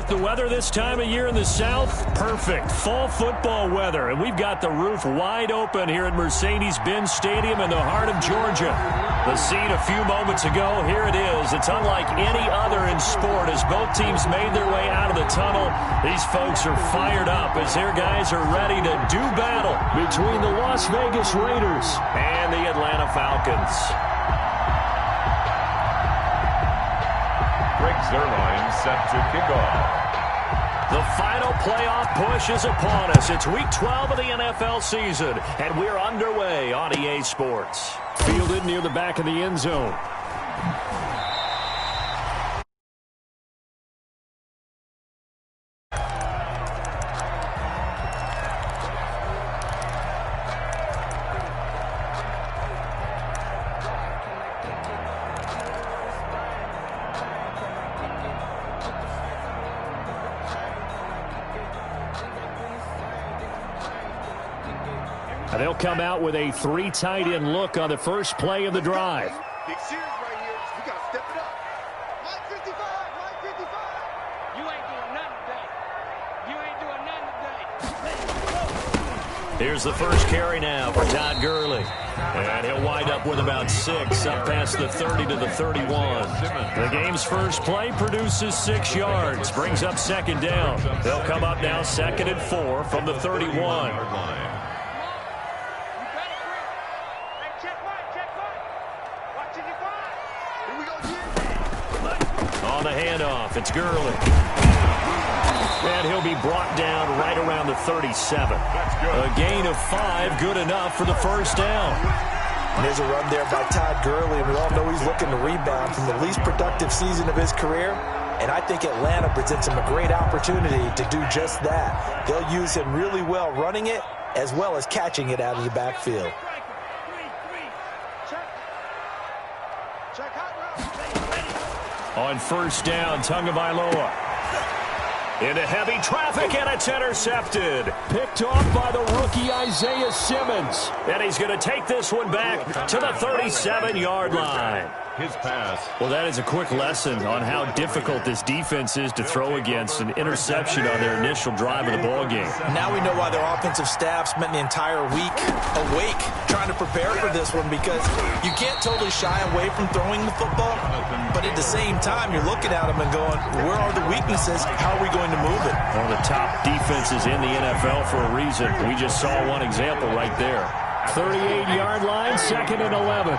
The weather this time of year in the South, perfect. Fall football weather. And we've got the roof wide open here at Mercedes-Benz Stadium in the heart of Georgia. The scene a few moments ago, here it is. It's unlike any other in sport as both teams made their way out of the tunnel. These folks are fired up as their guys are ready to do battle between the Las Vegas Raiders and the Atlanta Falcons. Greg Zuerlein set to kick off. The final playoff push is upon us. It's Week 12 of the NFL season, and we're underway on EA Sports. Fielded near the back of the end zone. They'll come out with a 3 tight end look on the first play of the drive. Big series right here. We got to step it up. Line 55, line 55. You ain't doing nothing today. You ain't doing nothing today. Here's the first carry now for Todd Gurley. And he'll wind up with about 6 up past the 30 to the 31. The game's first play produces 6 yards. Brings up second down. They'll come up now 2nd and 4 from the 31. On the handoff, it's Gurley. And he'll be brought down right around the 37. A gain of 5, good enough for the first down. And there's a run there by Todd Gurley, and we all know he's looking to rebound from the least productive season of his career. And I think Atlanta presents him a great opportunity to do just that. They'll use him really well running it as well as catching it out of the backfield. On first down, Tagovailoa. Into heavy traffic, and it's intercepted. Picked off by the rookie Isaiah Simmons. And he's going to take this one back to the 37-yard line. His pass. Well, that is a quick lesson on how difficult this defense is to throw against. An interception on their initial drive of the ballgame. Now we know why their offensive staff spent the entire week awake trying to prepare for this one, because you can't totally shy away from throwing the football, but at the same time, you're looking at them and going, where are the weaknesses? How are we going to move it? One of the top defenses in the NFL for a reason. We just saw one example right there. 38-yard line, 2nd and 11.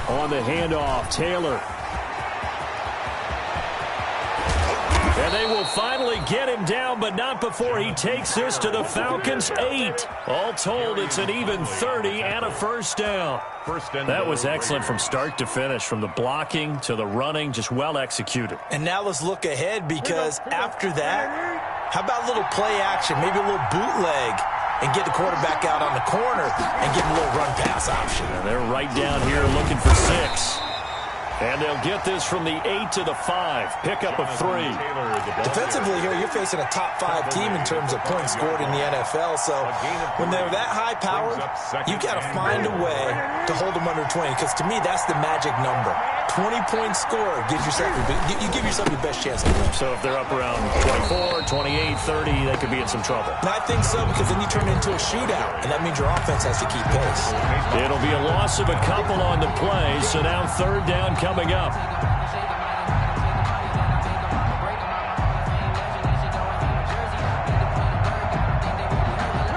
On the handoff, Taylor. And they will finally get him down, but not before he takes this to the Falcons' 8. All told, it's an even 30 and a first down. That was excellent from start to finish, from the blocking to the running, just well executed. And now let's look ahead, because after that, how about a little play action, maybe a little bootleg, and get the quarterback out on the corner and give him a little run-pass option. And they're right down here looking for 6. And they'll get this from the 8 to the 5. Pickup of 3. Defensively here, you're facing a top 5 team in terms of points scored in the NFL. So when they're that high-powered, you've got to find a way to hold them under 20. Because to me, that's the magic number. 20 points scored gives yourself you give yourself your best chance to win. So if they're up around 24, 28, 30, they could be in some trouble. And I think so, because then you turn it into a shootout, and that means your offense has to keep pace. It'll be a loss of a couple on the play, so now 3rd down coming up.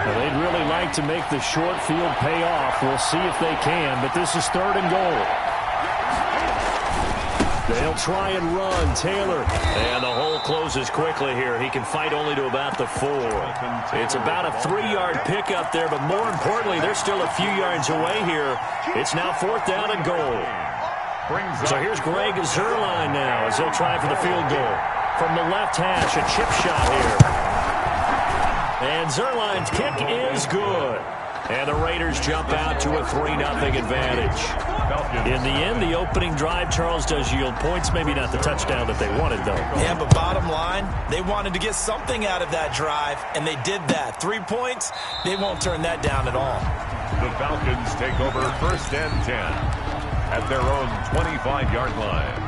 Well, they'd really like to make the short field pay off. We'll see if they can, but this is 3rd and goal. They'll try and run. Taylor. And the hole closes quickly here. He can fight only to about the 4. It's about a 3-yard pickup there, but more importantly, they're still a few yards away here. It's now 4th down and goal. So here's Greg Zuerlein now as they'll try for the field goal. From the left hash, a chip shot here. And Zuerlein's kick is good. And the Raiders jump out to a 3-0 advantage. In the end, the opening drive, Charles, does yield points. Maybe not the touchdown that they wanted, though. Yeah, but bottom line, they wanted to get something out of that drive, and they did that. 3 points, they won't turn that down at all. The Falcons take over 1st and 10 at their own 25-yard line.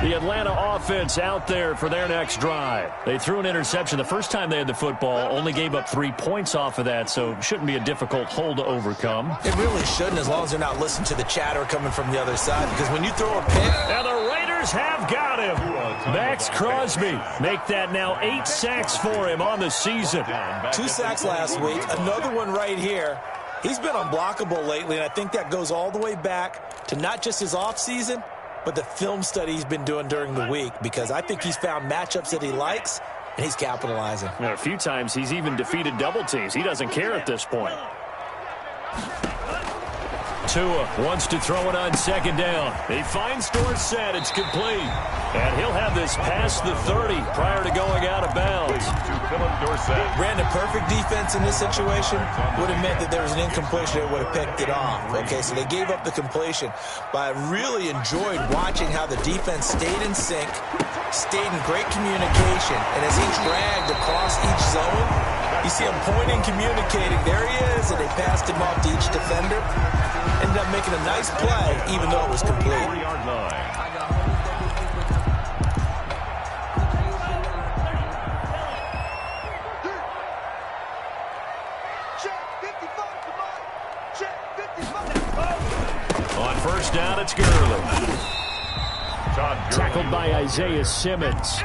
The Atlanta offense out there for their next drive. They threw an interception the first time they had the football, only gave up 3 points off of that, so shouldn't be a difficult hole to overcome. It really shouldn't, as long as they're not listening to the chatter coming from the other side, because when you throw a pick... And the Raiders have got him. Max Crosby make that now 8 sacks for him on the season. 2 sacks last week, another one right here. He's been unblockable lately, and I think that goes all the way back to not just his offseason, but the film study he's been doing during the week, because I think he's found matchups that he likes, and he's capitalizing. Now, a few times he's even defeated double teams. He doesn't care at this point. Tua wants to throw it on 2nd down. He finds Dorsett. It's complete. And he'll have this past the 30 prior to going out of bounds. Brandon, perfect defense in this situation would have meant that there was an incompletion that would have picked it off. Okay, so they gave up the completion. But I really enjoyed watching how the defense stayed in sync, stayed in great communication, and as he dragged across each zone, you see him pointing, communicating. There he is, and they passed him off to each defender. Ended up making a nice play, even though it was complete. On 1st down, it's Gurley. Tackled by Isaiah Simmons.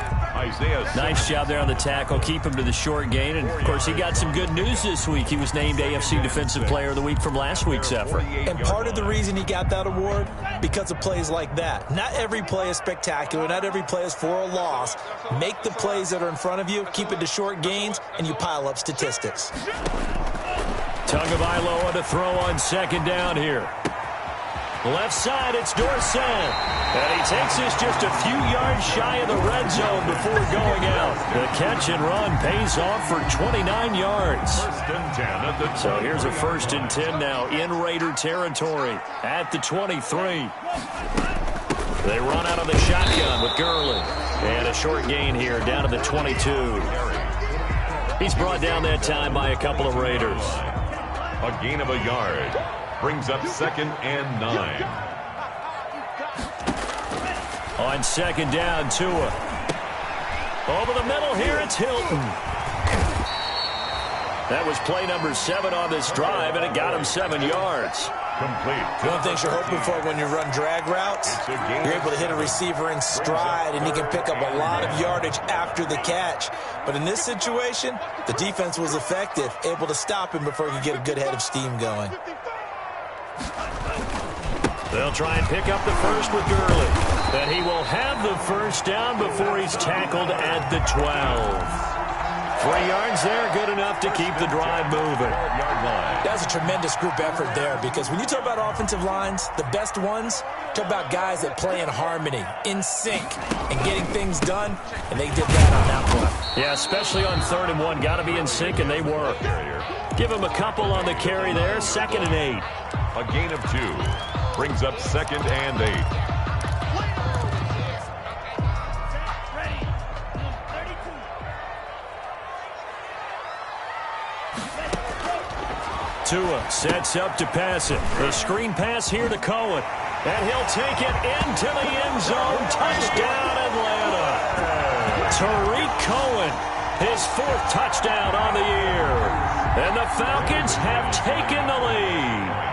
Nice job there on the tackle. Keep him to the short gain. And, of course, he got some good news this week. He was named AFC Defensive Player of the Week from last week's effort. And part of the reason he got that award, because of plays like that. Not every play is spectacular. Not every play is for a loss. Make the plays that are in front of you, keep it to short gains, and you pile up statistics. Tagovailoa to throw on 2nd down here. Left side, it's Dorsett. And he takes this just a few yards shy of the red zone before going out. The catch and run pays off for 29 yards. So here's a 1st and 10 now in Raider territory at the 23. They run out of the shotgun with Gurley. And a short gain here down to the 22. He's brought down that time by a couple of Raiders. A gain of a yard. Brings up 2nd and 9. On 2nd down, Tua. Over the middle here, it's Hilton. That was play number 7 on this drive, and it got him 7 yards. Complete. One of the things you're hoping for when you run drag routes, you're able to hit a receiver in stride, and he can pick up a lot of yardage after the catch. But in this situation, the defense was effective, able to stop him before he could get a good head of steam going. They'll try and pick up the first with Gurley. But he will have the 1st down before he's tackled at the 12. 3 yards there, good enough to keep the drive moving. That's a tremendous group effort there, because when you talk about offensive lines, the best ones, talk about guys that play in harmony, in sync, and getting things done, and they did that on that play. Yeah, especially on 3rd and 1. Got to be in sync, and they were. Give him a couple on the carry there, 2nd and 8. A gain of 2. Brings up 2nd and 8. Tua sets up to pass it. The screen pass here to Cohen. And he'll take it into the end zone. Touchdown, Atlanta. Tariq Cohen, his 4th touchdown on the year. And the Falcons have taken the lead.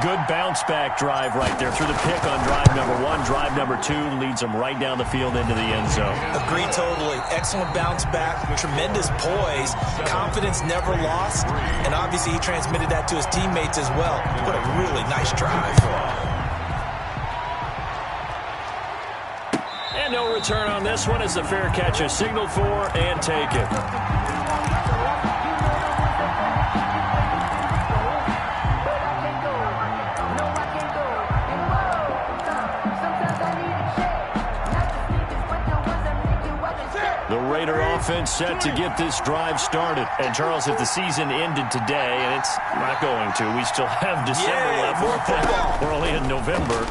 Good bounce-back drive right there through the pick on drive number 1. Drive number 2 leads them right down the field into the end zone. Agree totally. Excellent bounce-back, tremendous poise, confidence never lost, and obviously he transmitted that to his teammates as well. What a really nice drive. And no return on this one as the fair catch is signaled for, and take it. The Raider offense set to get this drive started. And, Charles, if the season ended today, and it's not going to, we still have December left. more football. We're only in November.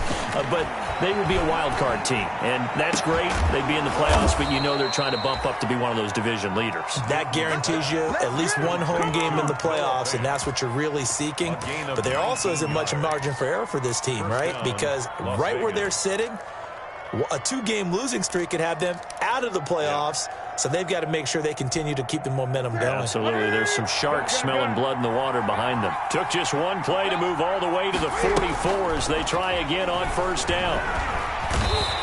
But they would be a wild card team, and that's great. They'd be in the playoffs, but you know they're trying to bump up to be one of those division leaders. That guarantees you at least one home game in the playoffs, and that's what you're really seeking. But there also isn't much margin for error for this team, right? Because right where they're sitting, a 2-game losing streak could have them out of the playoffs, so they've got to make sure they continue to keep the momentum going. Absolutely. There's some sharks smelling blood in the water behind them. Took just one play to move all the way to the 44 as they try again on first down.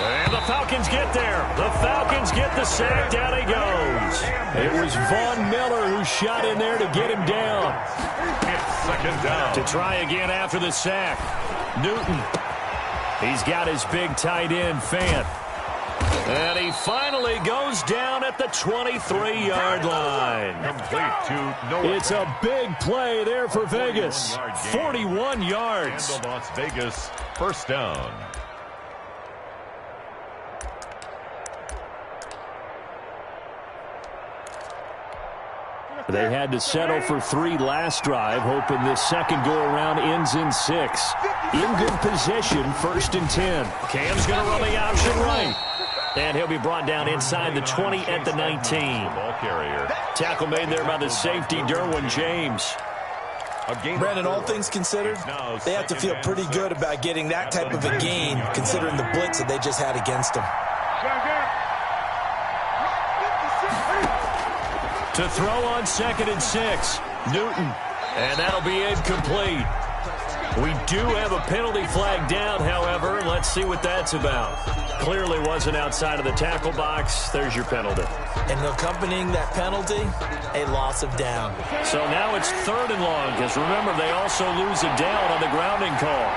And the Falcons get there. The Falcons get the sack. Down he goes. It was Von Miller who shot in there to get him down. It's second down. To try again after the sack. Newton. He's got his big tight end, Fant. And he finally goes down at the 23-yard line. Complete to Noah. It's a big play there for Vegas. 41 yards. And the Las Vegas first down. They had to settle for 3 last drive, hoping this second go-around ends in 6. In good position, 1st and 10. Cam's going to run the option right. And he'll be brought down inside the 20 at the 19. Ball carrier. Tackle made there by the safety, Derwin James. Brandon, all things considered, they have to feel pretty good about getting that type of a gain, considering the blitz that they just had against them. To throw on 2nd and 6, Newton. And that'll be incomplete. We do have a penalty flag down, however. Let's see what that's about. Clearly wasn't outside of the tackle box. There's your penalty. And accompanying that penalty, a loss of down. So now it's 3rd and long, because remember, they also lose a down on the grounding call.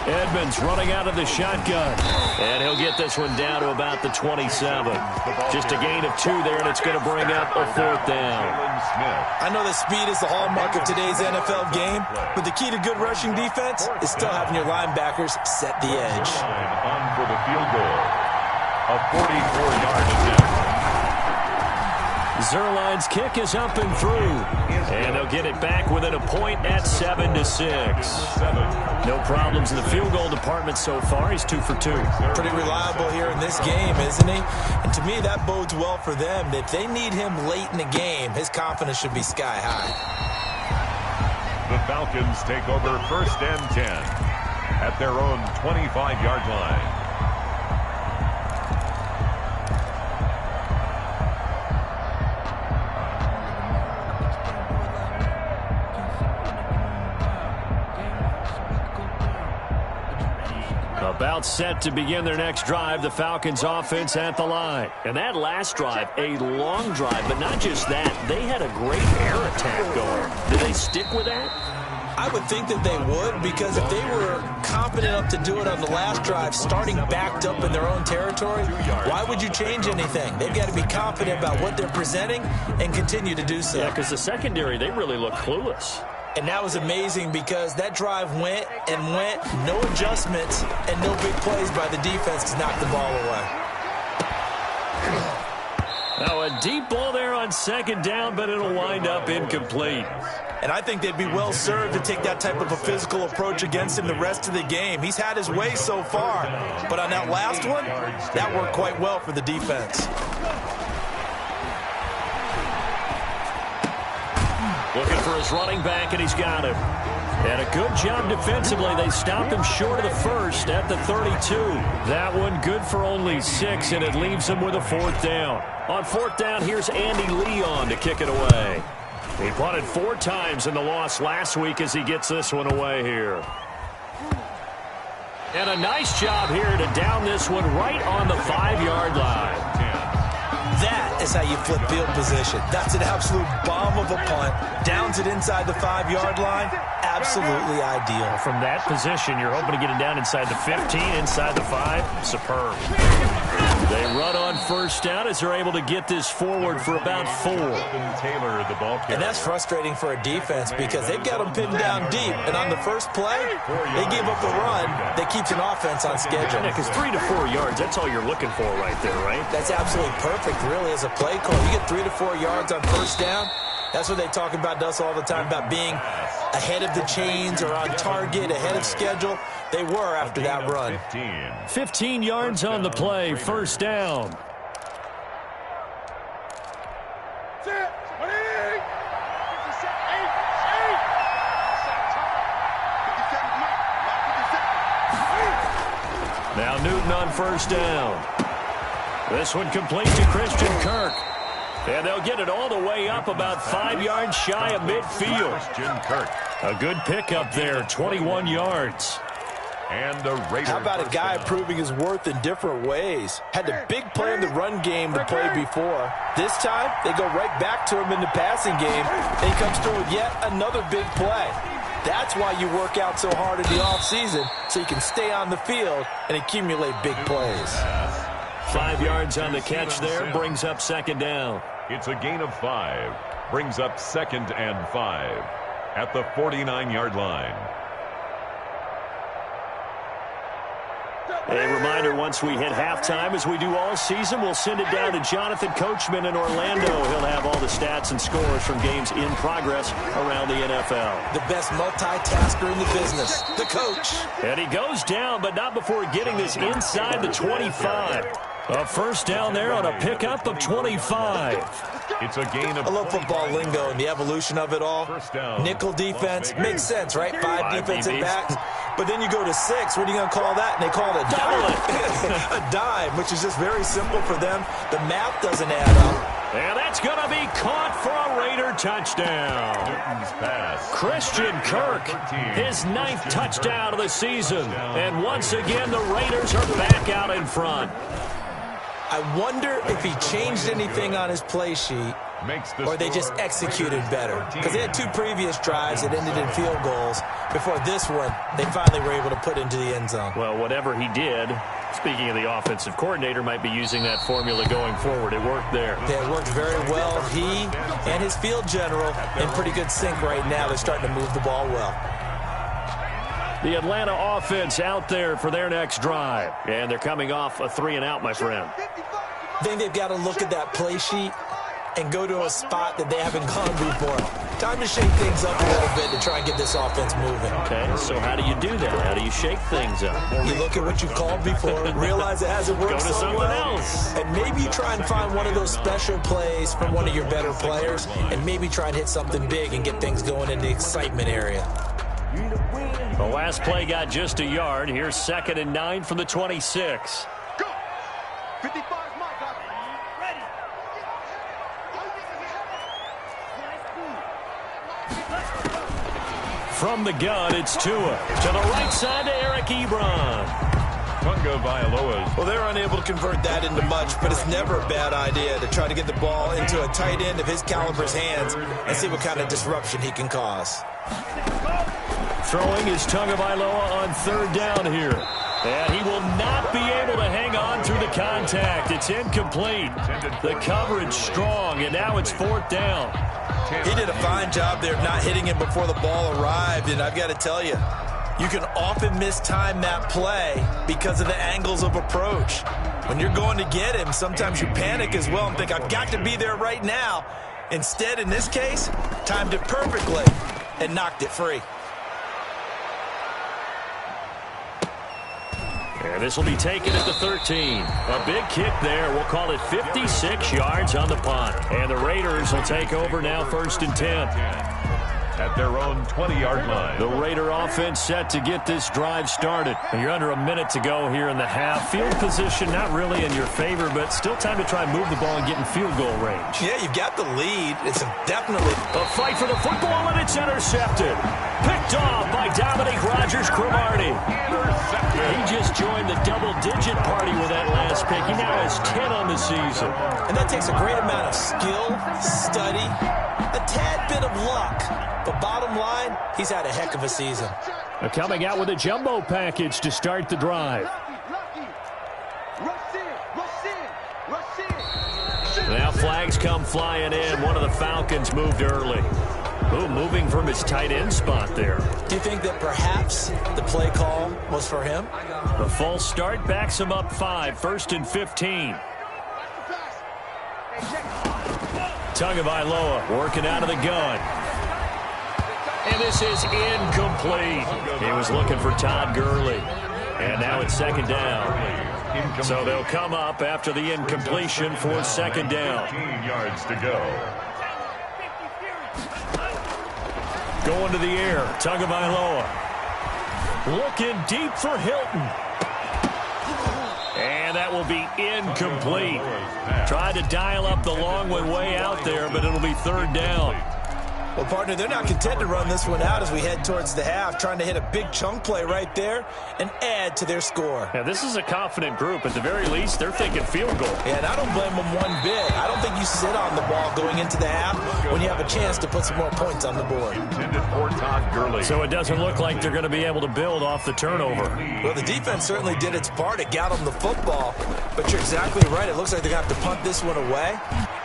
Edmonds running out of the shotgun. And he'll get this one down to about the 27. Just a gain of 2 there, and it's going to bring up a 4th down. I know that speed is the hallmark of today's NFL game, but the key to good rushing defense is still having your linebackers set the edge. On for the field goal. A 44-yard attempt. Zerline's kick is up and through. And they'll get it back within a point at 7-6. No problems in the field goal department so far. He's 2 for 2. Pretty reliable here in this game, isn't he? And to me, that bodes well for them. If they need him late in the game, his confidence should be sky high. The Falcons take over 1st and 10 at their own 25-yard line. About set to begin their next drive, the Falcons offense at the line. And that last drive, a long drive, but not just that. They had a great air attack going. Did they stick with that? I would think that they would, because if they were confident enough to do it on the last drive, starting backed up in their own territory, why would you change anything? They've got to be confident about what they're presenting and continue to do so. Yeah, because the secondary, they really look clueless. And that was amazing because that drive went and went, no adjustments, and no big plays by the defense to knock the ball away. Now a deep ball there on 2nd down, but it'll wind up incomplete. And I think they'd be well served to take that type of a physical approach against him the rest of the game. He's had his way so far, but on that last one, that worked quite well for the defense. Looking for his running back, and he's got him. And a good job defensively. They stopped him short of the 1st at the 32. That one good for only 6, and it leaves him with a 4th down. On 4th down, here's Andy Leon to kick it away. He punted 4 times in the loss last week as he gets this one away here. And a nice job here to down this one right on the 5-yard line. That is how you flip field position. That's an absolute bomb of a punt. Downs it inside the 5-yard line. Absolutely ideal. From that position, you're hoping to get it down inside the 15, inside the 5. Superb. They run on 1st down as they're able to get this forward for about 4. Taylor, the ball carrier. And that's frustrating for a defense because they've got them pinned down deep. And on the first play, they give up the run that keeps an offense on schedule. Yeah, because 3 to 4 yards, that's all you're looking for right there, right? That's absolutely perfect, really, as a play call. You get 3 to 4 yards on 1st down, That's what they talk about us all the time, about being ahead of the chains or on target, ahead of schedule. They were after that run. 15 yards on the play, first down. Now Newton on first down. This one complete to Christian Kirk. And they'll get it all the way up about 5 yards shy of midfield. Christian Kirk. A good pickup there, 21 yards. And the Raiders. How about a guy proving his worth in different ways? Had the big play in the run game to play before. This time, they go right back to him in the passing game. And he comes through with yet another big play. That's why you work out so hard in the offseason, so you can stay on the field and accumulate big plays. 5 yards on the catch there, brings up second down. It's a gain of 5. Brings up 2nd and 5 at the 49-yard line. A reminder, once we hit halftime, as we do all season, we'll send it down to Jonathan Coachman in Orlando. He'll have all the stats and scores from games in progress around the NFL. The best multitasker in the business, the coach. And he goes down, but not before getting this inside the 25. A first down there on a pickup of 25. It's a gain of... I love football lingo and the evolution of it all. Nickel defense makes sense, right? 5 defensive backs. But then you go to 6. What are you going to call that? And they call it a dime. A dime, which is just very simple for them. The math doesn't add up. And that's going to be caught for a Raider touchdown. Newton's pass. Christian Kirk, his 9th touchdown of the season. And once again, the Raiders are back out in front. I wonder if he changed anything on his play sheet or they just executed better. Because they had 2 previous drives that ended in field goals. Before this one, they finally were able to put into the end zone. Well, whatever he did, speaking of the offensive coordinator, might be using that formula going forward. It worked there. Yeah, it worked very well. He and his field general in pretty good sync right now. They're starting to move the ball well. The Atlanta offense out there for their next drive. And they're coming off a 3-and-out, my friend. I think they've got to look at that play sheet and go to a spot that they haven't gone before. Time to shake things up a little bit to try and get this offense moving. Okay, so how do you do that? How do you shake things up? You look at what you called before, realize it hasn't worked so well. Go to someone else. And maybe you try and find one of those special plays from one of your better players, and maybe try and hit something big and get things going in the excitement area. The last play got just a yard. Here's 2nd and 9 from the 26. Go! 55 is my guy. Ready. From the gun, it's Tua. To the right side to Eric Ebron. Well, they're unable to convert that into much, but it's never a bad idea to try to get the ball into a tight end of his caliber's hands and see what kind of disruption he can cause. Throwing is Tagovailoa on 3rd down here. And he will not be able to hang on through the contact. It's incomplete. The coverage strong, and now it's 4th down. He did a fine job there of not hitting him before the ball arrived, and I've got to tell you, you can often mistime that play because of the angles of approach. When you're going to get him, sometimes you panic as well and think, I've got to be there right now. Instead, in this case, timed it perfectly and knocked it free. And this will be taken at the 13. A big kick there. We'll call it 56 yards on the punt. And the Raiders will take over now, 1st and 10. At their own 20-yard line. The Raider offense set to get this drive started. And you're under a minute to go here in the half. Field position not really in your favor, but still time to try and move the ball and get in field goal range. Yeah, you've got the lead. It's definitely a fight for the football, and it's intercepted. Picked off by Dominique Rodgers-Cromartie. He just joined the double-digit party with that last pick. He now has 10 on the season. And that takes a great amount of skill, study, a tad bit of luck. But bottom line, he's had a heck of a season. They're coming out with a jumbo package to start the drive. Now flags come flying in. One of the Falcons moved early. Ooh, moving from his tight end spot there. Do you think that perhaps the play call was for him? The false start backs him up 5, 1st and 15. Tagovailoa working out of the gun. And this is incomplete. He was looking for Todd Gurley. And now it's second down. So they'll come up after the incompletion for second down. 15 yards to go. Going to the air, Tagovailoa. Looking deep for Hilton. And that will be incomplete. Tried to dial up the long one way out there, but it'll be third down. Well, partner, they're not content to run this one out as we head towards the half, trying to hit a big chunk play right there and add to their score. Yeah, this is a confident group. At the very least, they're thinking field goal. Yeah, and I don't blame them one bit. I don't think you sit on the ball going into the half when you have a chance to put some more points on the board. Intended for Todd Gurley. So it doesn't look like they're going to be able to build off the turnover. Well, the defense certainly did its part. It got them the football, but you're exactly right. It looks like they're going to have to punt this one away,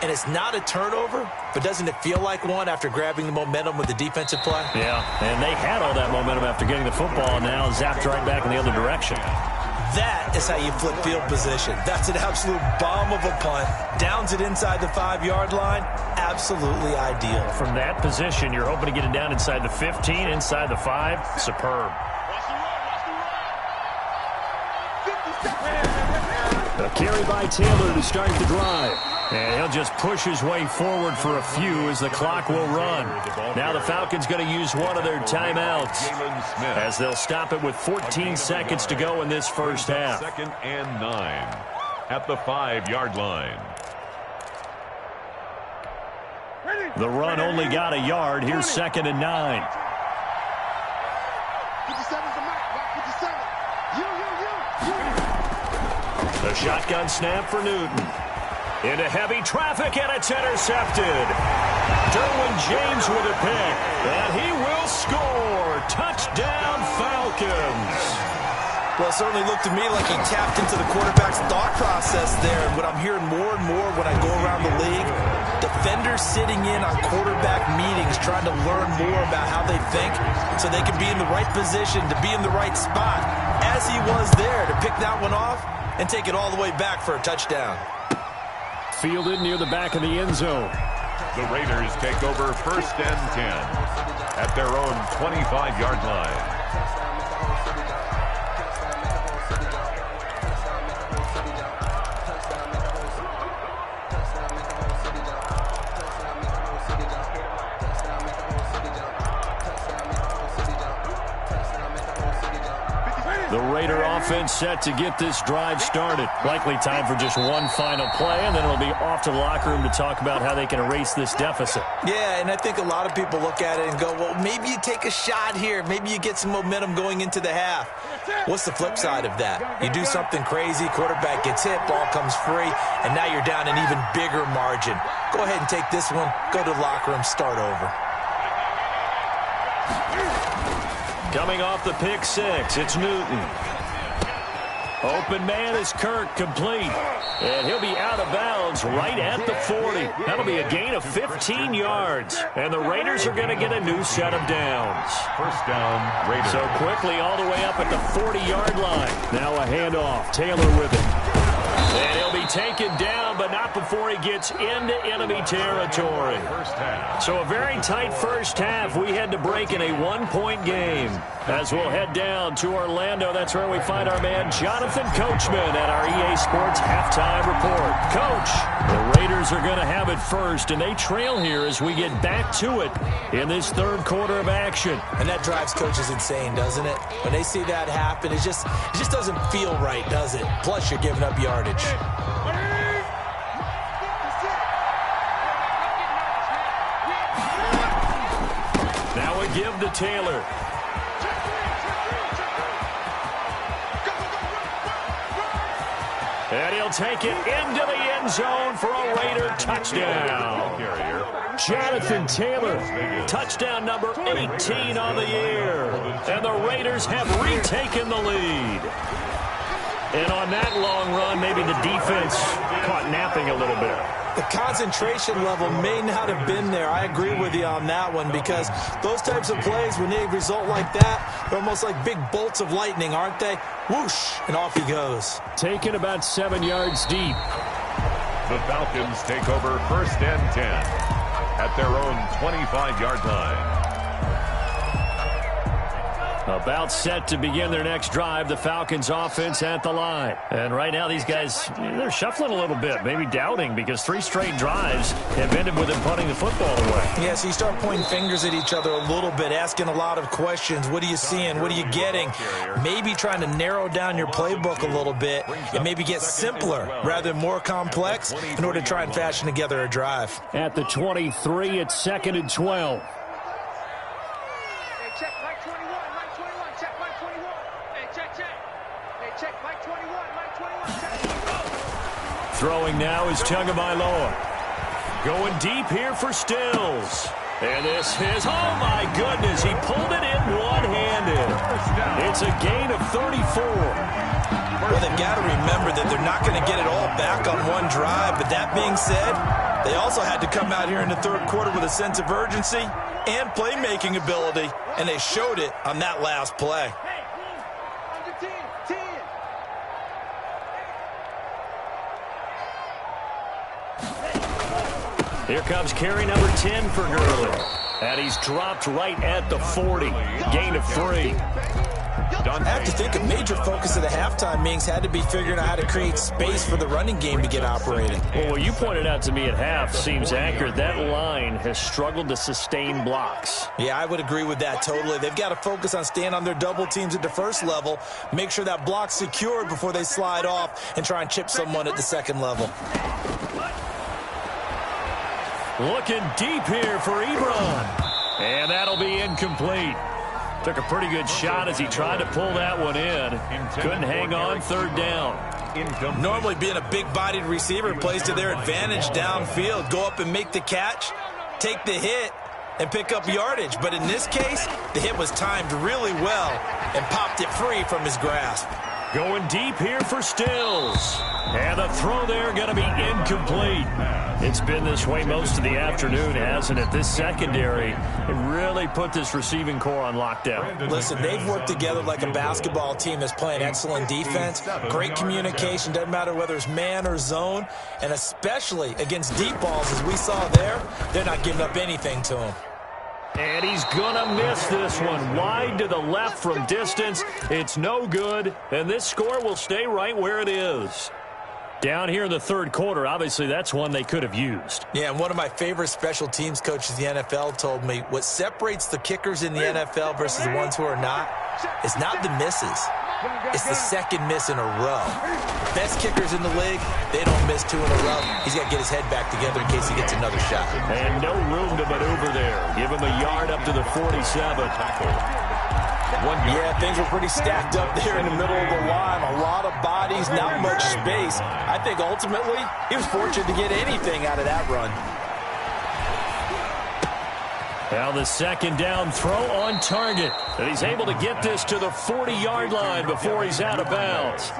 and it's not a turnover, but doesn't it feel like one after grabbing the momentum with the defensive play? Yeah, and they had all that momentum after getting the football, and now zapped right back in the other direction. That is how you flip field position. That's an absolute bomb of a punt. Downs it inside the 5-yard line. Absolutely ideal. From that position, you're hoping to get it down inside the 15, inside the 5. Superb. A carry by Taylor to start the drive. And he'll just push his way forward for a few as the clock will run. Now the Falcons going to use one of their timeouts as they'll stop it with 14 seconds to go in this first half. 2nd and 9 at the 5-yard line. The run only got a yard. Here's 2nd and 9. 57's the mark. 57. You. The shotgun snap for Newton. Into heavy traffic, and it's intercepted. Derwin James with a pick, and he will score. Touchdown, Falcons. Well, it certainly looked to me like he tapped into the quarterback's thought process there. And what I'm hearing more and more when I go around the league, defenders sitting in on quarterback meetings trying to learn more about how they think so they can be in the right position to be in the right spot, as he was there to pick that one off and take it all the way back for a touchdown. Fielded near the back of the end zone. The Raiders take over 1st and 10 at their own 25-yard line. The Raider offense set to get this drive started. Likely time for just one final play, and then it'll be off to the locker room to talk about how they can erase this deficit. Yeah, and I think a lot of people look at it and go, well, maybe you take a shot here. Maybe you get some momentum going into the half. What's the flip side of that? You do something crazy, quarterback gets hit, ball comes free, and now you're down an even bigger margin. Go ahead and take this one, go to the locker room, start over. Coming off the pick six, it's Newton. Open man is Kirk, complete. And he'll be out of bounds right at the 40. That'll be a gain of 15 yards. And the Raiders are going to get a new set of downs. 1st down, Raiders. So quickly all the way up at the 40-yard line. Now a handoff. Taylor with it. And he'll be taken down, but not before he gets into enemy territory. So a very tight first half. We had to break in a 1-point game. As we'll head down to Orlando, that's where we find our man Jonathan Coachman at our EA Sports Halftime Report. Coach, the Raiders are going to have it first, and they trail here as we get back to it in this 3rd quarter of action. And that drives coaches insane, doesn't it? When they see that happen, it just doesn't feel right, does it? Plus, you're giving up yardage. Now a give to Taylor. And he'll take it into the end zone for a Raider touchdown. Jonathan Taylor, touchdown number 18 on the year. And the Raiders have retaken the lead. And on that long run, maybe the defense caught napping a little bit. The concentration level may not have been there. I agree with you on that one, because those types of plays, when they result like that, they're almost like big bolts of lightning, aren't they? Whoosh, and off he goes. Taken about 7 yards deep. The Falcons take over 1st and 10 at their own 25-yard line. About set to begin their next drive, the Falcons offense at the line. And right now these guys, they're shuffling a little bit, maybe doubting, because 3 straight drives have ended with them punting the football away. Yeah, so you start pointing fingers at each other a little bit, asking a lot of questions. What are you seeing? What are you getting? Maybe trying to narrow down your playbook a little bit and maybe get simpler rather than more complex in order to try and fashion together a drive. At the 23, it's 2nd and 12. Check Mike 21, Mike 21, check Mike 21. Hey, check. Hey, check Mike 21, Mike 21, check. Throwing now is Tagovailoa. Going deep here for Stills. And this is, oh my goodness, he pulled it in one-handed. It's a gain of 34. Well, they've got to remember that they're not going to get it all back on one drive. But that being said, they also had to come out here in the third quarter with a sense of urgency and playmaking ability, and they showed it on that last play. Hey, under 10. Here comes carry number 10 for Gurley. And he's dropped right at the 40. Gain of 3. I have to think a major focus of the halftime meetings had to be figuring out how to create space for the running game to get operating. Well, what you pointed out to me at half seems accurate. That line has struggled to sustain blocks. Yeah, I would agree with that totally. They've got to focus on staying on their double teams at the first level, make sure that block's secured before they slide off and try and chip someone at the second level. Looking deep here for Ebron. And that'll be incomplete. Took a pretty good shot as he tried to pull that one in. Couldn't hang on, 3rd down. Normally being a big-bodied receiver plays to their advantage downfield. Go up and make the catch, take the hit, and pick up yardage. But in this case, the hit was timed really well and popped it free from his grasp. Going deep here for Stills. And the throw there going to be incomplete. It's been this way most of the afternoon, hasn't it? This secondary, it really put this receiving core on lockdown. Listen, they've worked together like a basketball team that's playing excellent defense, great communication, doesn't matter whether it's man or zone, and especially against deep balls, as we saw there, they're not giving up anything to them. And he's going to miss this one. Wide to the left from distance. It's no good, and this score will stay right where it is. Down here in the third quarter, obviously that's one they could have used. Yeah, and one of my favorite special teams coaches in the NFL told me what separates the kickers in the NFL versus the ones who are not is not the misses. It's the second miss in a row. Best kickers in the league, they don't miss 2 in a row. He's got to get his head back together in case he gets another shot. And no room to maneuver there. Give him a yard up to the 47. Yeah, things were pretty stacked up there in the middle of the line. A lot of bodies, not much space. I think ultimately he was fortunate to get anything out of that run. Now the second down throw on target. And he's able to get this to the 40-yard line before he's out of bounds.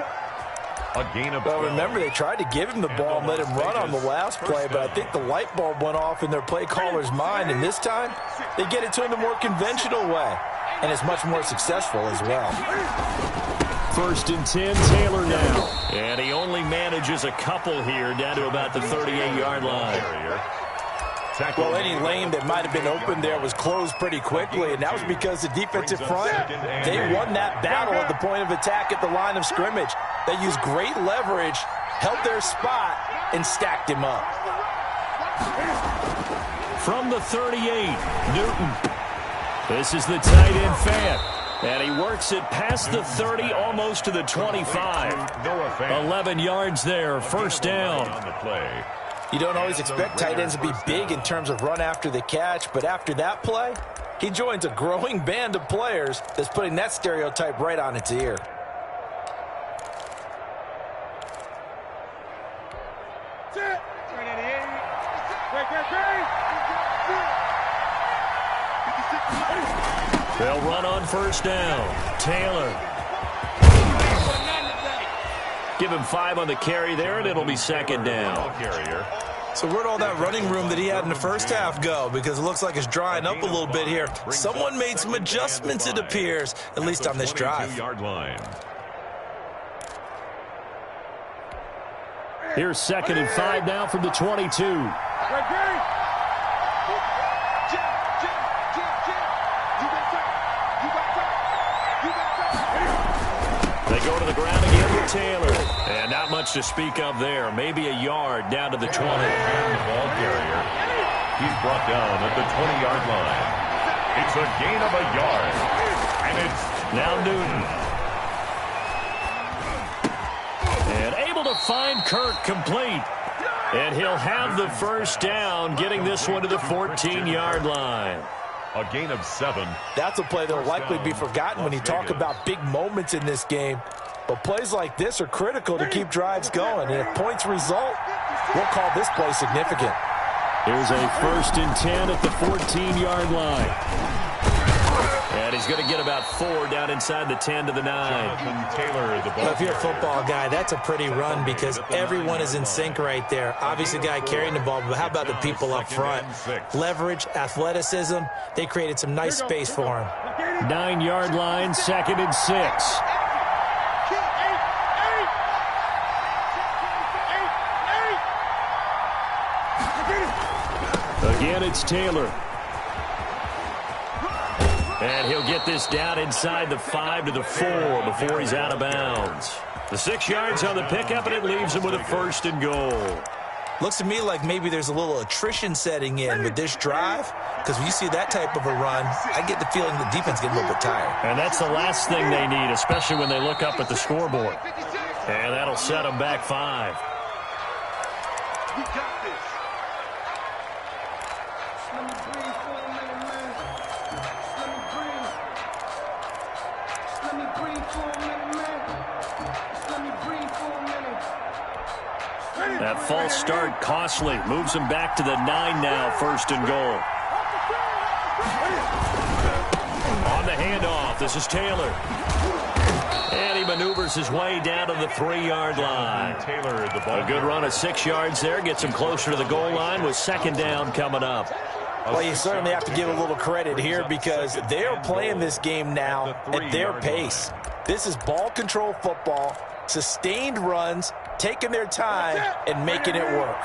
Well, remember, they tried to give him the ball and let him run on the last play, but I think the light bulb went off in their play caller's mind, and this time they get it to him the more conventional way, and it's much more successful as well. 1st and 10, Taylor now. And he only manages a couple here down to about the 38-yard line. Well, any lane that might have been open there was closed pretty quickly, and that was because the defensive front, they won that battle at the point of attack at the line of scrimmage. They used great leverage, held their spot, and stacked him up. From the 38, Newton. This is the tight end fan. And he works it past the 30, almost to the 25. 11 yards there, 1st down. You don't always expect tight ends to be big in terms of run after the catch, but after that play, he joins a growing band of players that's putting that stereotype right on its ear. They'll run on 1st down. Taylor. Give him 5 on the carry there, and it'll be 2nd down. So where'd all that running room that he had in the first half go? Because it looks like it's drying up a little bit here. Someone made some adjustments, it appears, at least on this drive. Here's 2nd and 5 now from the 22. They go to the ground again with Taylor. And not much to speak of there. Maybe a yard down to the 20. And the ball carrier. He's brought down at the 20-yard line. It's a gain of a yard. And it's now Newton. And able to find Kirk complete. And he'll have the first down, getting this one to the 14-yard line. A gain of 7. That's a play that will likely be forgotten when you talk about big moments in this game. But plays like this are critical to keep drives going. And if points result, we'll call this play significant. Here's a 1st and 10 at the 14-yard line. And he's going to get about 4 down inside the 10 to the 9. Taylor, the well, if you're a football guy, that's a pretty run because everyone is in sync right there. Obviously, the guy carrying the ball, but how about the people up front? Leverage, athleticism, they created some nice space for him. 9-yard line, 2nd and 6. Again, it's Taylor. And he'll get this down inside the 5 to the 4 before he's out of bounds. The 6 yards on the pickup, and it leaves him with a 1st and goal. Looks to me like maybe there's a little attrition setting in with this drive, because when you see that type of a run, I get the feeling the defense gets a little bit tired. And that's the last thing they need, especially when they look up at the scoreboard. And that'll set them back 5. We got this. That false start costly. Moves him back to the 9 now, 1st and goal. On the handoff, this is Taylor. And he maneuvers his way down to the 3-yard line. Taylor, the ball. A good run of 6 yards there. Gets him closer to the goal line with 2nd down coming up. Well, you certainly have to give a little credit here because they're playing this game now at their pace. This is ball control football, sustained runs, taking their time and making it work.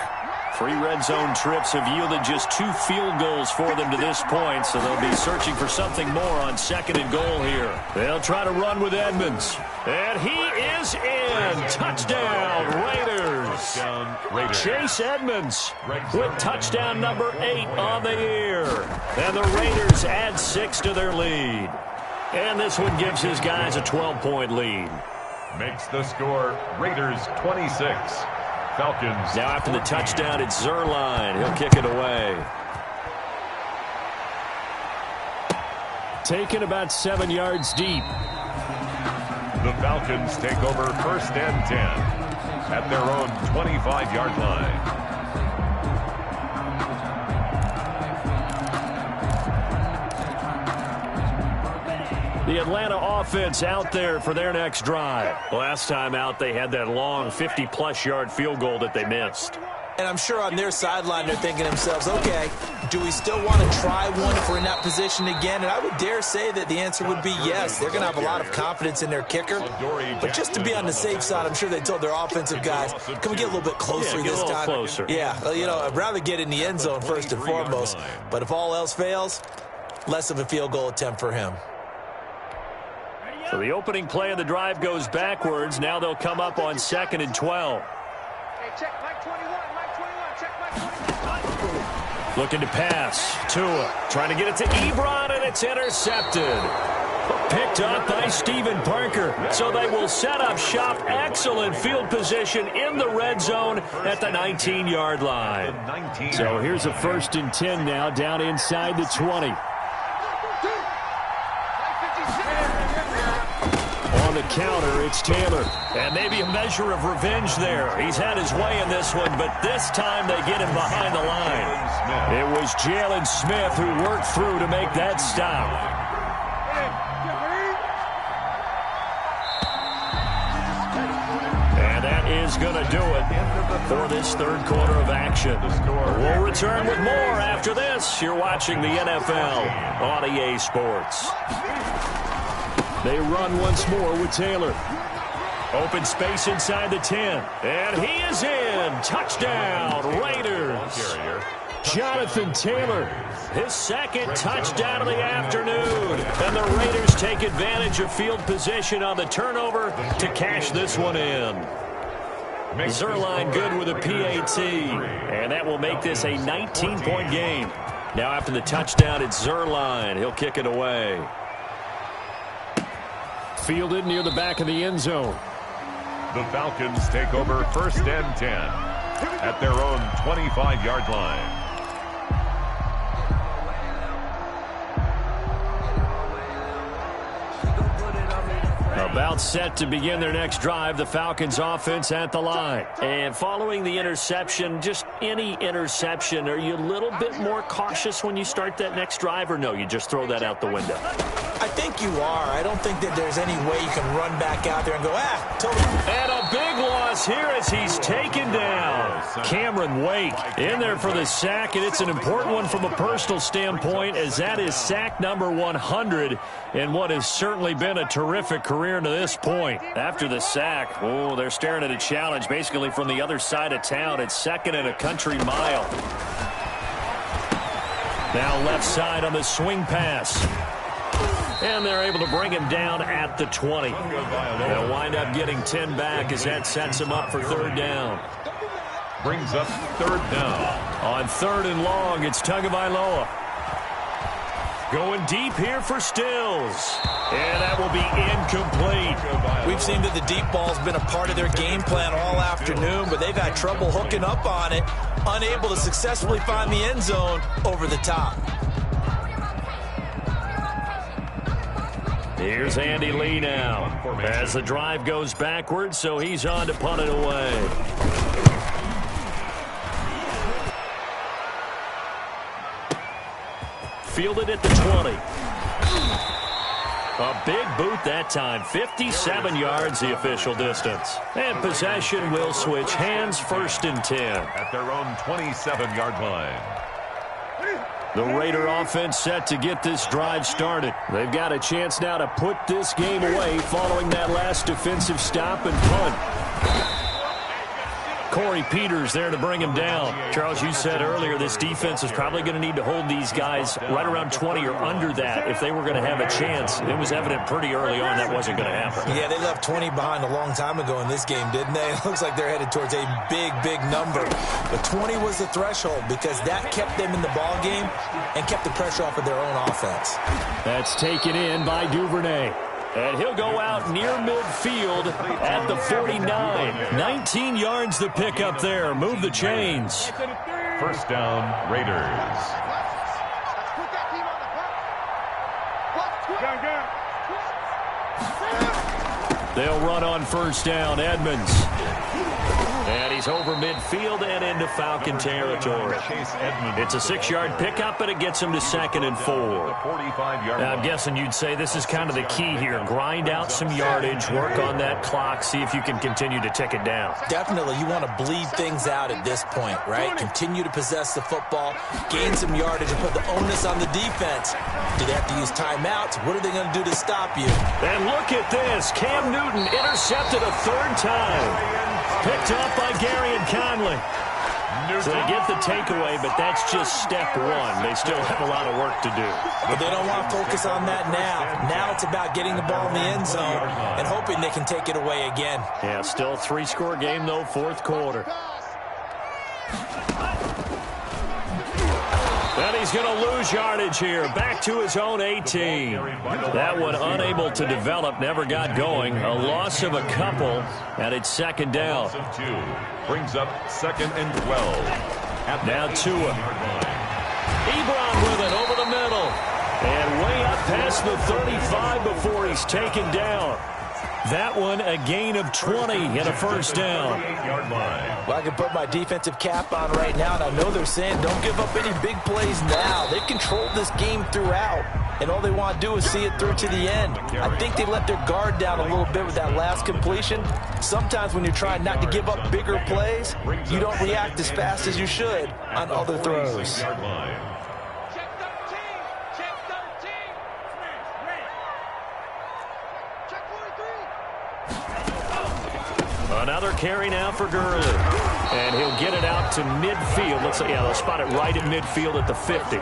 3 red zone trips have yielded just 2 field goals for them to this point, so they'll be searching for something more on 2nd and goal here. They'll try to run with Edmonds. And he is in. Touchdown, Raiders. Chase Edmonds with touchdown number 8 on the year. And the Raiders add 6 to their lead. And this one gives his guys a 12-point lead. Makes the score Raiders 26. Falcons. Now after the touchdown, it's Zerline. He'll kick it away. Taken about 7 yards deep. The Falcons take over 1st and 10 at their own 25-yard line. The Atlanta offense out there for their next drive. Last time out, they had that long 50-plus yard field goal that they missed. And I'm sure on their sideline they're thinking to themselves, okay, do we still want to try one if we're in that position again? And I would dare say that the answer would be yes. They're going to have a lot of confidence in their kicker. But just to be on the safe side, I'm sure they told their offensive guys, can we get a little bit closer this time? Closer. Yeah, you know, I'd rather get in the end zone first and foremost. But if all else fails, less of a field goal attempt for him. So the opening play of the drive goes backwards. Now they'll come up on 2nd and 12. Hey, check Mike 21, Mike 21, check Mike 21. Looking to pass. Tua trying to get it to Ebron, and it's intercepted. Picked up by Stephen Parker. So they will set up shop. Excellent field position in the red zone at the 19-yard line. So here's a 1st and 10 now down inside the 20. On the counter, it's Taylor. And maybe a measure of revenge there. He's had his way in this one, but this time they get him behind the line. It was Jalen Smith who worked through to make that stop. And that is going to do it for this 3rd quarter of action. We'll return with more after this. You're watching the NFL on EA Sports. They run once more with Taylor. Open space inside the 10. And he is in. Touchdown, Raiders. Jonathan Taylor, his 2nd touchdown of the afternoon. And the Raiders take advantage of field position on the turnover to cash this one in. Zerline good with a PAT, and that will make this a 19-point game. Now after the touchdown, it's Zerline. He'll kick it away. Fielded near the back of the end zone. The Falcons take over 1st and 10 at their own 25-yard line. About set to begin their next drive, the Falcons offense at the line. And following the interception, just any interception, are you a little bit more cautious when you start that next drive, or no, you just throw that out the window? I think you are. I don't think that there's any way you can run back out there and go, totally. And a big loss here as he's taken down. Cameron Wake in there for the sack, and it's an important one from a personal standpoint, as that is sack number 100 in what has certainly been a terrific career to this point. After the sack, they're staring at a challenge basically from the other side of town. It's 2nd and a country mile. Now left side on the swing pass. And they're able to bring him down at the 20. They'll wind up getting 10 back as that sets him up for 3rd down. Brings up 3rd down. On 3rd and long, it's Tagovailoa. Going deep here for Stills. And that will be incomplete. We've seen that the deep ball's been a part of their game plan all afternoon, but they've had trouble hooking up on it, unable to successfully find the end zone over the top. Here's Andy Lee now as the drive goes backwards, so he's on to punt it away. Fielded at the 20. A big boot that time. 57 yards the official distance. And possession will switch hands, 1st and 10. At their own 27-yard line. The Raider offense set to get this drive started. They've got a chance now to put this game away following that last defensive stop and punt. Corey Peters there to bring him down. Charles, you said earlier this defense is probably going to need to hold these guys right around 20 or under that if they were going to have a chance. It was evident pretty early on that wasn't going to happen. Yeah, they left 20 behind a long time ago in this game, didn't they? It looks like they're headed towards a big, big number. But 20 was the threshold because that kept them in the ball game and kept the pressure off of their own offense. That's taken in by Duvernay. And he'll go out near midfield at the 49. 19 yards the pick up there. Move the chains. 1st down, Raiders. They'll run on 1st down. Edmonds. And he's over midfield and into Falcon territory. It's a 6-yard pickup, and it gets him to 2nd and 4. Now, I'm guessing you'd say this is kind of the key here. Grind out some yardage, work on that clock, see if you can continue to tick it down. Definitely. You want to bleed things out at this point, right? Continue to possess the football, gain some yardage, and put the onus on the defense. Do they have to use timeouts? What are they going to do to stop you? And look at this. Cam Newton intercepted a 3rd time. Picked up by Gary and Conley. So they get the takeaway, but that's just step one. They still have a lot of work to do. But they don't want to focus on that now. Now it's about getting the ball in the end zone and hoping they can take it away again. Yeah, still a 3-score game, though, 4th quarter. And he's going to lose yardage here. Back to his own 18. That one unable to develop, never got going. A loss of a couple, and it's 2nd down. Brings up 2nd and 12. Now Tua. Ebron with it over the middle. And way up past the 35 before he's taken down. That one a gain of 20 and a 1st down. Well, I can put my defensive cap on right now, and I know they're saying don't give up any big plays now. They've controlled this game throughout, and all they want to do is see it through to the end. I think they let their guard down a little bit with that last completion. Sometimes when you're trying not to give up bigger plays, you don't react as fast as you should on other throws. Another carry now for Gurley. And he'll get it out to midfield. They'll spot it right at midfield at the 50.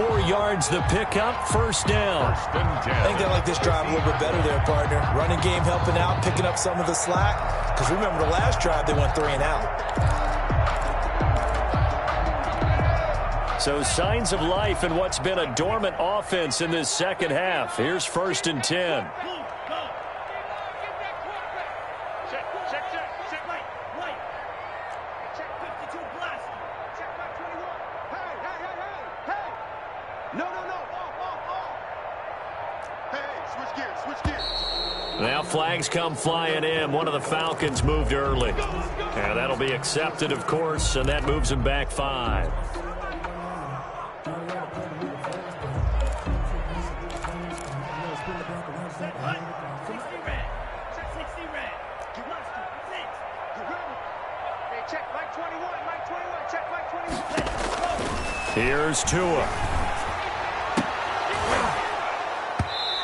4 yards the pickup, first down. I think they like this drive a little bit better there, partner. Running game helping out, picking up some of the slack. Because remember the last drive, they went 3 and out. So signs of life in what's been a dormant offense in this second half. Here's 1st and 10. Now flags come flying in. One of the Falcons moved early. And that'll be accepted, of course, and that moves them back 5. Here's Tua.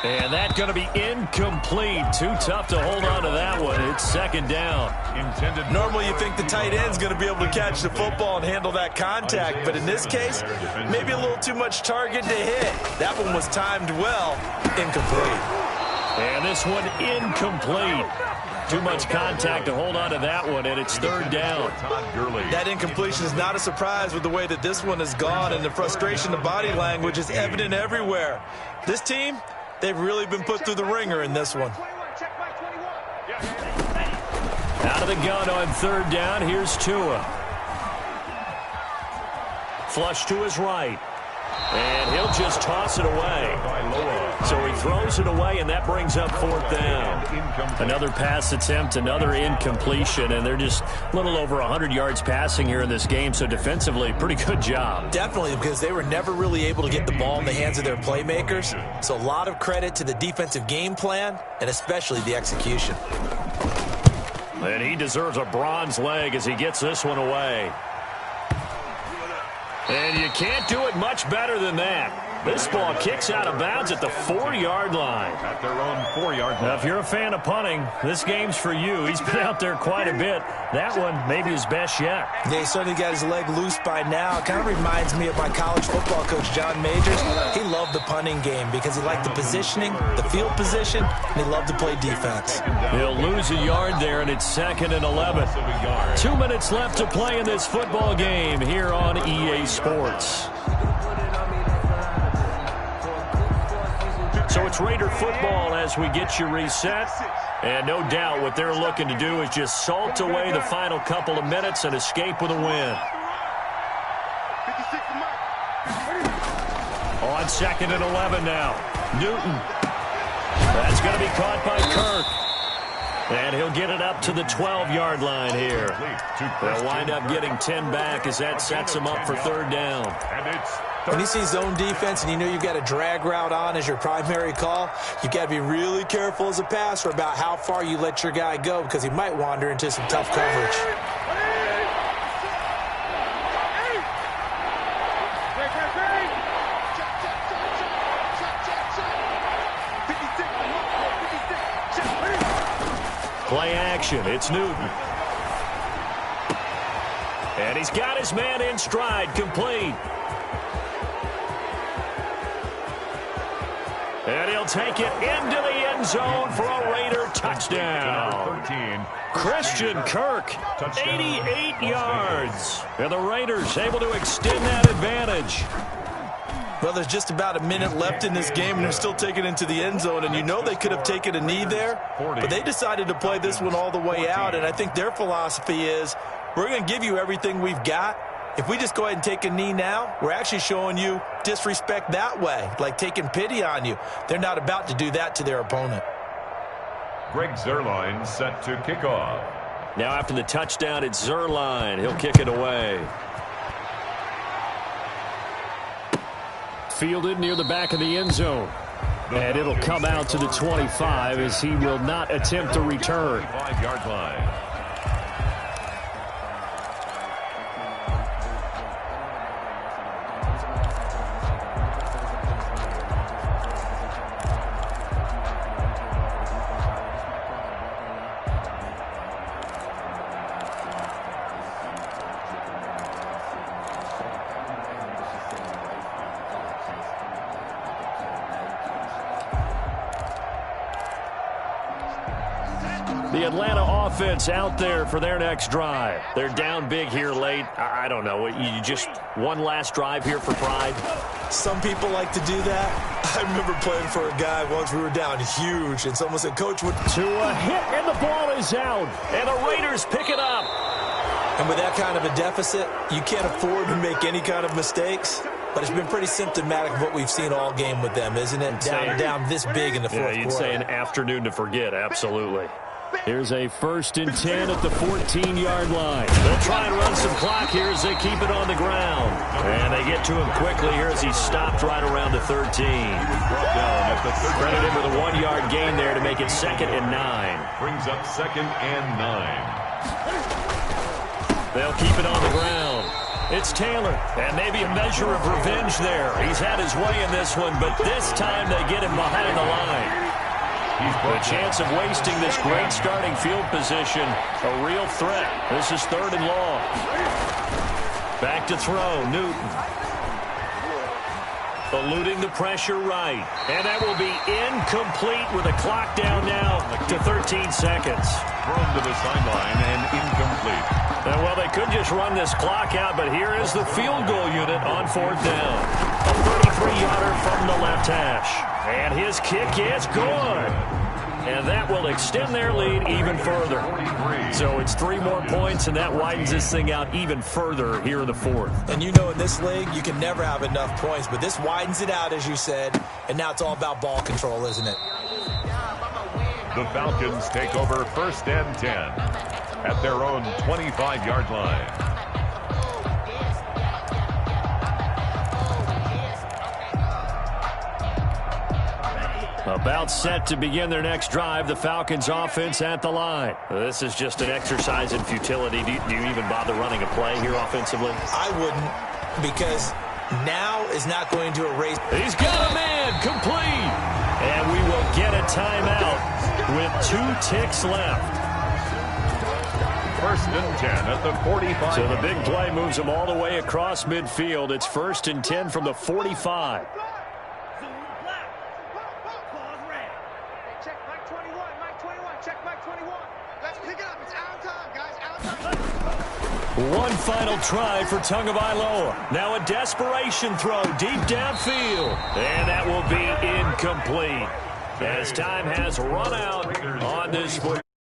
And that's going to be incomplete. Too tough to hold on to that one. It's 2nd down. Normally you think the tight end's going to be able to catch the football and handle that contact, but in this case, maybe a little too much target to hit. That one was timed well. Incomplete. And this one incomplete. Too much contact to hold on to that one, and it's 3rd down. That incompletion is not a surprise with the way that this one has gone, and the frustration, the body language is evident everywhere. This team, they've really been put through the ringer in this one. Out of the gun on 3rd down, here's Tua. Flush to his right. And he'll just toss it away. So he throws it away, and that brings up 4th down. Another pass attempt, another incompletion, and they're just a little over 100 yards passing here in this game, so defensively, pretty good job. Definitely, because they were never really able to get the ball in the hands of their playmakers. So a lot of credit to the defensive game plan, and especially the execution. And he deserves a bronze leg as he gets this one away. And you can't do it much better than that. This ball kicks out of bounds at the 4-yard line. At their own 4-yard line. Now, if you're a fan of punting, this game's for you. He's been out there quite a bit. That one, maybe his best yet. Yeah, he certainly got his leg loose by now. It kind of reminds me of my college football coach, John Majors. He loved the punting game because he liked the positioning, the field position, and he loved to play defense. He'll lose a yard there, and it's 2nd and 11. 2 minutes left to play in this football game here on EA Sports. So it's Raider football as we get you reset. And no doubt what they're looking to do is just salt away the final couple of minutes and escape with a win. On 2nd and 11 now. Newton. That's going to be caught by Kirk. And he'll get it up to the 12-yard line here. They'll wind up getting 10 back as that sets him up for 3rd down. And it's When you see zone defense and you know you've got a drag route on as your primary call, you've got to be really careful as a passer about how far you let your guy go because he might wander into some tough coverage. Play action. It's Newton. And he's got his man in stride, complete. And he'll take it into the end zone for a Raider touchdown. 13. Christian Kirk, 88 yards. And the Raiders able to extend that advantage. Well, there's just about a minute left in this game, and they're still taking it into the end zone. And you know they could have taken a knee there, but they decided to play this one all the way out. And I think their philosophy is, we're going to give you everything we've got. If we just go ahead and take a knee now, we're actually showing you disrespect that way, like taking pity on you. They're not about to do that to their opponent. Greg Zuerlein set to kick off. Now after the touchdown, it's Zuerlein. He'll kick it away. Fielded near the back of the end zone. And it'll come out to the 25 as he will not attempt to return. 5-yard line. The Atlanta offense out there for their next drive. They're down big here late. I don't know. You just one last drive here for pride? Some people like to do that. I remember playing for a guy once. We were down huge, and someone said, Coach, what? To a hit, and the ball is out. And the Raiders pick it up. And with that kind of a deficit, you can't afford to make any kind of mistakes. But it's been pretty symptomatic of what we've seen all game with them, isn't it? Down this big in the fourth quarter. Yeah, you'd say an afternoon to forget, absolutely. Here's a 1st and 10 at the 14-yard line. They'll try and run some clock here as they keep it on the ground. And they get to him quickly here as he stopped right around the 13. Credit him with a 1-yard gain there to make it 2nd and 9. Brings up 2nd and 9. They'll keep it on the ground. It's Taylor, and maybe a measure of revenge there. He's had his way in this one, but this time they get him behind the line. The chance of wasting this great starting field position, a real threat. This is 3rd and long. Back to throw, Newton. Eluding the pressure right. And that will be incomplete with a clock down now to 13 seconds. Thrown to the sideline and incomplete. And, well, they could just run this clock out, but here is the field goal unit on 4th down. A 33-yarder from the left hash. And his kick is good. And that will extend their lead even further. So it's 3 more points, and that widens this thing out even further here in the 4th. And you know in this league, you can never have enough points, but this widens it out, as you said, and now it's all about ball control, isn't it? The Falcons take over 1st and 10 at their own 25-yard line. About set to begin their next drive, the Falcons offense at the line. This is just an exercise in futility. Do you even bother running a play here offensively? I wouldn't, because now is not going to erase. He's got a man, complete. And we will get a timeout with 2 ticks left. 1st and 10 at the 45. So the big play moves them all the way across midfield. It's 1st and 10 from the 45. One final try for Tagovailoa. Now a desperation throw deep downfield. And that will be incomplete as time has run out on this.